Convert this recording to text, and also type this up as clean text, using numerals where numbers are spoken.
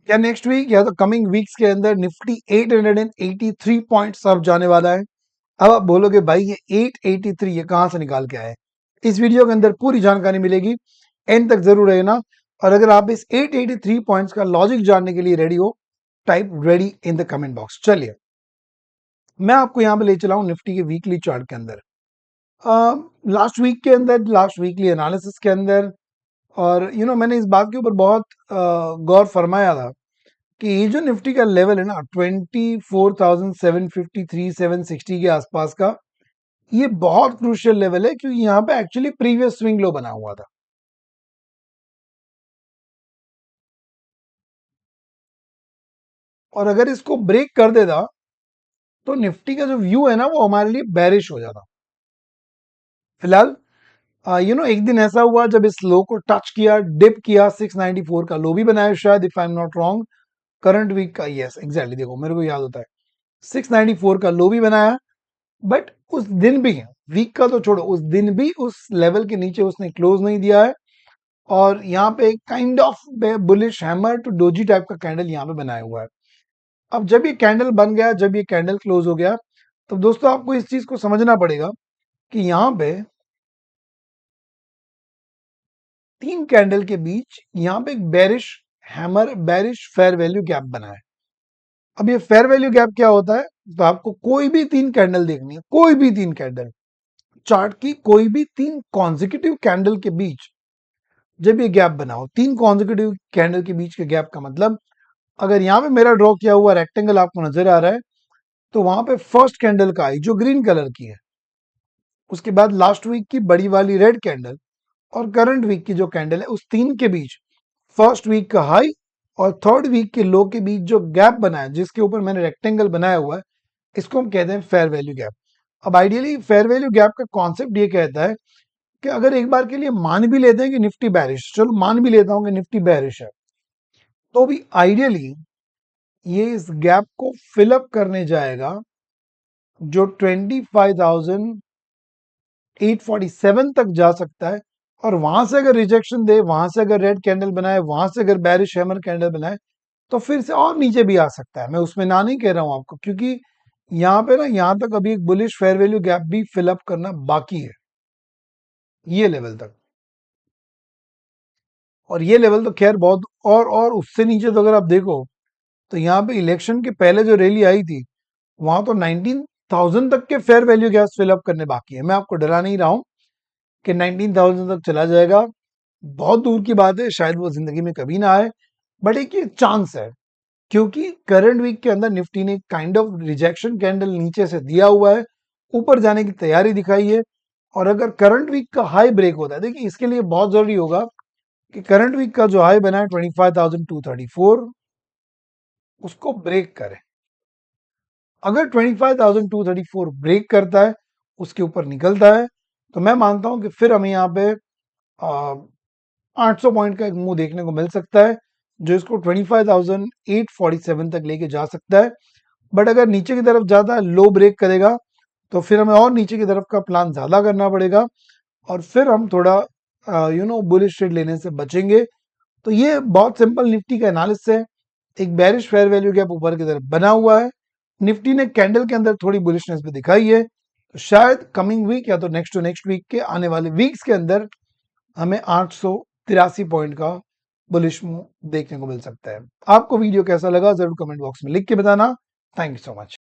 क्या next week या तो कमिंग वीक्स के अंदर निफ्टी 883 पॉइंट्स अब जाने वाला है? अब आप बोलोगे भाई ये 883 ये कहाँ से निकाल के आए? इस वीडियो के अंदर पूरी जानकारी मिलेगी, एंड तक जरूर रहना। और अगर आप इस 883 पॉइंट्स का लॉजिक जानने के लिए रेडी हो, type ready in the comment box. चलिए मैं आपको यहाँ पे ले चला हूँ निफ्टी के वीकली चार्ट के अंदर। लास्ट वीक के अंदर, लास्ट वीकली एनालिसिस के अंदर, और मैंने इस बात के ऊपर बहुत गौर फरमाया था कि ये जो निफ्टी का लेवल है ना 24,753 760 के आसपास का, ये बहुत क्रूशियल लेवल है क्योंकि यहाँ पे एक्चुअली प्रीवियस स्विंग लो बना हुआ था। और अगर इसको ब्रेक कर देता तो निफ्टी का जो व्यू है ना वो हमारे लिए बेरिश हो जाता। फिलहाल एक दिन ऐसा हुआ जब इस लो को टच किया, डिप किया, 694 का लो भी बनाया शायद, if I am not wrong, current week का, यस एग्जैक्टली, देखो मेरे को याद होता है, 694 का लो भी बनाया। बट उस दिन भी, वीक का तो छोड़ो, उस दिन भी उस लेवल के नीचे उसने क्लोज नहीं दिया है। और यहाँ पे एक kind of bullish hammer to doji type का कैंडल यहाँ पे बनाया हुआ है। अब जब ये कैंडल बन गया, जब ये कैंडल क्लोज हो गया, तो दोस्तों आपको इस चीज को समझना पड़ेगा कि यहाँ पे तीन कैंडल के बीच यहाँ पे एक bearish hammer, bearish fair value gap बना है। अब ये फेयर वैल्यू गैप क्या होता है? तो आपको कोई भी तीन कैंडल देखनी है, कोई भी तीन कैंडल, चार्ट की कोई भी तीन कॉन्जिक्यूटिव कैंडल के बीच जब ये गैप बना हो, तीन कॉन्जिक्यूटिव कैंडल के बीच के गैप का मतलब, अगर यहाँ पे मेरा ड्रॉ किया हुआ रेक्टेंगल आपको नजर आ रहा है, तो वहां पे फर्स्ट कैंडल का आई जो ग्रीन कलर की है, उसके बाद लास्ट वीक की बड़ी वाली रेड कैंडल, और करंट वीक की जो कैंडल है, उस तीन के बीच फर्स्ट वीक का हाई और थर्ड वीक के लो के बीच जो गैप बना है, जिसके ऊपर मैंने रेक्टेंगल बनाया हुआ है, इसको हम कहते हैं फेयर वैल्यू गैप। अब आइडियली फेयर वैल्यू गैप का कॉन्सेप्ट ये कहता है कि अगर एक बार के लिए मान भी लेते हैं कि निफ्टी बैरिश, चलो मान भी लेता हूं कि निफ्टी बैरिश है, तो भी आइडियली ये इस गैप को फिलअप करने जाएगा जो 25,847 तक जा सकता है। और वहां से अगर रिजेक्शन दे, वहां से अगर रेड कैंडल बनाए, वहां से अगर बैरिश हैमर कैंडल बनाए, तो फिर से और नीचे भी आ सकता है। मैं उसमें ना नहीं कह रहा हूं आपको, क्योंकि यहाँ पे ना, यहाँ तक अभी एक बुलिश फेयर वैल्यू गैप भी फिलअप करना बाकी है, ये लेवल तक। और ये लेवल तो खैर बहुत, और उससे नीचे तो अगर आप देखो, तो यहाँ पे इलेक्शन के पहले जो रैली आई थी, वहां तो 19,000 तक के फेयर वैल्यू गैप्स फिलअप करने बाकी है। मैं आपको डरा नहीं रहा हूं कि 19,000 तक चला जाएगा, बहुत दूर की बात है, शायद वो जिंदगी में कभी ना आए, बट एक ये चांस है। क्योंकि करंट वीक के अंदर निफ्टी ने काइंड ऑफ रिजेक्शन कैंडल नीचे से दिया हुआ है, ऊपर जाने की तैयारी दिखाई है। और अगर करंट वीक का हाई ब्रेक होता है, देखिए इसके लिए बहुत जरूरी होगा कि करंट वीक का जो हाई बना है 25,234, उसको ब्रेक करे। अगर 25,234 ब्रेक करता है, उसके ऊपर निकलता है, तो मैं मानता हूं कि फिर हमें यहाँ पे 800 पॉइंट का एक मुंह देखने को मिल सकता है, जो इसको 25,847 तक लेके जा सकता है। बट अगर नीचे की तरफ ज्यादा लो ब्रेक करेगा, तो फिर हमें और नीचे की तरफ का प्लान ज्यादा करना पड़ेगा, और फिर हम थोड़ा बुलिश ट्रेड लेने से बचेंगे। तो ये बहुत सिंपल निफ्टी का एनालिसिस है। एक बेरिश फेयर वैल्यू गैप ऊपर की तरफ बना हुआ है, निफ्टी ने कैंडल के अंदर थोड़ी बुलिशनेस भी दिखाई है, तो शायद कमिंग वीक या तो नेक्स्ट टू नेक्स्ट वीक के आने वाले वीक्स के अंदर हमें 883 पॉइंट का बुलिश मूव देखने को मिल सकता है। आपको वीडियो कैसा लगा जरूर कमेंट बॉक्स में लिख के बताना। Thank you so much.